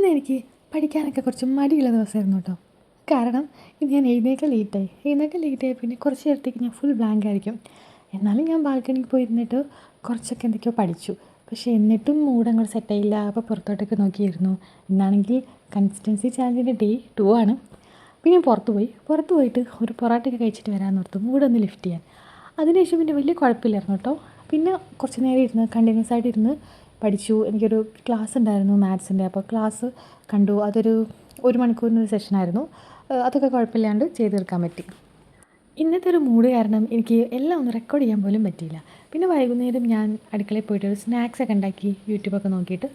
ഇന്നെനിക്ക് പഠിക്കാനൊക്കെ കുറച്ച് മടിയുള്ള ദിവസമായിരുന്നു കേട്ടോ. കാരണം ഇന്ന് ഞാൻ എഴുന്നേൽക്കാൻ ലേറ്റായി പിന്നെ കുറച്ച് നേരത്തേക്ക് ഞാൻ ഫുൾ ബ്ലാങ്ക് ആയിരിക്കും. എന്നാലും ഞാൻ ബാൽക്കണിക്ക് പോയിരുന്നിട്ട് കുറച്ചൊക്കെ എന്തൊക്കെയോ പഠിച്ചു. പക്ഷേ എന്നിട്ടും മൂഡ് അങ്ങോട്ട് സെറ്റായില്ല. അപ്പോൾ പുറത്തോട്ടൊക്കെ നോക്കിയിരുന്നു. ഇന്നാണെങ്കിൽ കൺസിസ്റ്റൻസി ചാലഞ്ചിൻ്റെ ഡേ 2 ആണ്. പിന്നെ ഞാൻ പുറത്ത് പോയിട്ട് ഒരു പൊറോട്ടയൊക്കെ കഴിച്ചിട്ട് വരാമെന്ന് ഓർത്തു, മൂഡൊന്ന് ലിഫ്റ്റ് ചെയ്യാൻ. അതിനുശേഷം പിന്നെ വലിയ കുഴപ്പമില്ലായിരുന്നു കേട്ടോ. പിന്നെ കുറച്ച് നേരം ഇരുന്ന് കണ്ടിന്യൂസ് ആയിട്ട് ഇരുന്ന് പഠിച്ചു. എനിക്കൊരു ക്ലാസ് ഉണ്ടായിരുന്നു മാത്സിൻ്റെ. അപ്പോൾ ക്ലാസ് കണ്ടു. അതൊരു 1 മണിക്കൂറിനൊരു സെഷനായിരുന്നു. അതൊക്കെ കുഴപ്പമില്ലാണ്ട് ചെയ്ത് തീർക്കാൻ പറ്റി. ഇന്നത്തെ ഒരു മൂഡ് കാരണം എനിക്ക് എല്ലാം ഒന്ന് റെക്കോർഡ് ചെയ്യാൻ പോലും പറ്റിയില്ല. പിന്നെ വൈകുന്നേരം ഞാൻ അടുക്കളയിൽ പോയിട്ട് ഒരു സ്നാക്സൊക്കെ ഉണ്ടാക്കി യൂട്യൂബൊക്കെ നോക്കിയിട്ട്.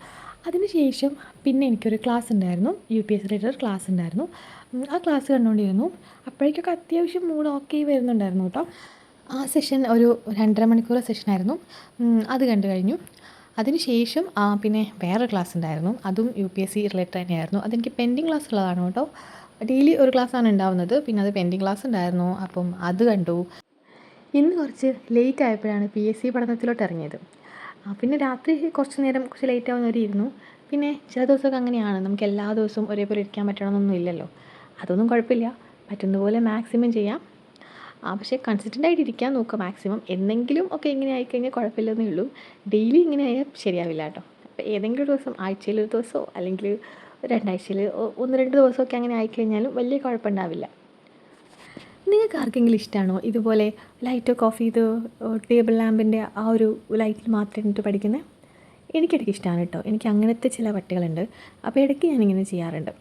അതിനുശേഷം പിന്നെ എനിക്കൊരു ക്ലാസ് ഉണ്ടായിരുന്നു, UPSC റിലേറ്റഡ് ക്ലാസ് ഉണ്ടായിരുന്നു. ആ ക്ലാസ് കണ്ടുകൊണ്ടിരുന്നു. അപ്പോഴേക്കൊക്കെ അത്യാവശ്യം മൂഡ് ഓക്കെ വരുന്നുണ്ടായിരുന്നു കേട്ടോ. ആ സെഷൻ ഒരു 2.5 മണിക്കൂർ സെഷനായിരുന്നു. അത് കണ്ടു കഴിഞ്ഞു. അതിനുശേഷം പിന്നെ വേറെ ക്ലാസ് ഉണ്ടായിരുന്നു. അതും UPSC റിലേറ്റഡ് തന്നെയായിരുന്നു. അതെനിക്ക് പെൻഡിങ് ക്ലാസ് ഉള്ളതാണ് കേട്ടോ. ഡെയിലി ഒരു ക്ലാസ്സാണ് ഉണ്ടാവുന്നത്. പിന്നെ അത് പെൻഡിങ് ക്ലാസ് ഉണ്ടായിരുന്നു. അപ്പം അത് കണ്ടു. ഇന്ന് കുറച്ച് ലേറ്റ് ആയപ്പോഴാണ് PSC പഠനത്തിലോട്ട് ഇറങ്ങിയത്. പിന്നെ രാത്രി കുറച്ച് നേരം കുറച്ച് ലേറ്റ് ആവുന്നവരെ ഇരുന്നു. പിന്നെ ചില ദിവസമൊക്കെ അങ്ങനെയാണ്, നമുക്ക് എല്ലാ ദിവസവും ഒരേപോലെ ഇരിക്കാൻ പറ്റണമെന്നൊന്നും ഇല്ലല്ലോ. അതൊന്നും കുഴപ്പമില്ല, പറ്റുന്നതുപോലെ മാക്സിമം ചെയ്യാം. പക്ഷേ കൺസിസ്റ്റൻ്റ് ആയിട്ട് ഇരിക്കാൻ നോക്കുക മാക്സിമം. എന്നെങ്കിലും ഒക്കെ ഇങ്ങനെ ആയിക്കഴിഞ്ഞാൽ കുഴപ്പമില്ലെന്നേ ഉള്ളൂ. ഡെയിലി ഇങ്ങനെ ആയാൽ ശരിയാവില്ല കേട്ടോ. അപ്പോൾ ഏതെങ്കിലും ഒരു ദിവസം, ആഴ്ചയിൽ ഒരു ദിവസമോ അല്ലെങ്കിൽ 2 ആഴ്ചയിൽ 1-2 ദിവസമൊക്കെ അങ്ങനെ ആയിക്കഴിഞ്ഞാലും വലിയ കുഴപ്പമുണ്ടാവില്ല. നിങ്ങൾക്ക് ആർക്കെങ്കിലും ഇഷ്ടമാണോ ഇതുപോലെ ലൈറ്റൊക്കെ ഓഫ് ചെയ്ത് ടേബിൾ ലാമ്പിൻ്റെ ആ ഒരു ലൈറ്റിൽ മാത്രം ഇരുന്നിട്ട് പഠിക്കുന്നത്? എനിക്കിടയ്ക്ക് ഇഷ്ടമാണ് കേട്ടോ. എനിക്ക് അങ്ങനത്തെ ചില പട്ടികളുണ്ട്. അപ്പോൾ ഇടയ്ക്ക് ഞാനിങ്ങനെ ചെയ്യാറുണ്ട്.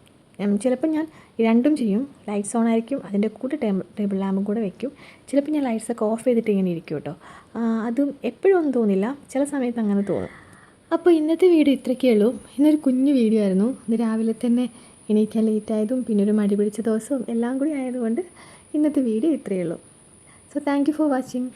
ചിലപ്പോൾ ഞാൻ രണ്ടും ചെയ്യും. ലൈറ്റ്സ് ഓൺ ആയിരിക്കും, അതിൻ്റെ കൂടെ ടേബിൾ ലാമ്പും കൂടെ വയ്ക്കും. ചിലപ്പോൾ ഞാൻ ലൈറ്റ്സൊക്കെ ഓഫ് ചെയ്തിട്ട് ഇങ്ങനെ ഇരിക്കും കേട്ടോ. അതും എപ്പോഴും ഒന്നും തോന്നില്ല, ചില സമയത്ത് അങ്ങനെ തോന്നും. അപ്പോൾ ഇന്നത്തെ വീഡിയോ ഇത്രയൊക്കെ ഉള്ളൂ. ഇന്നൊരു കുഞ്ഞു വീഡിയോ ആയിരുന്നു. ഇന്ന് രാവിലെ തന്നെ എണീക്കാൻ ലേറ്റായതും പിന്നെ ഒരു മടി പിടിച്ച ദിവസവും എല്ലാം കൂടി ആയതുകൊണ്ട് ഇന്നത്തെ വീഡിയോ ഇത്രയേ ഉള്ളൂ. So thank you for watching.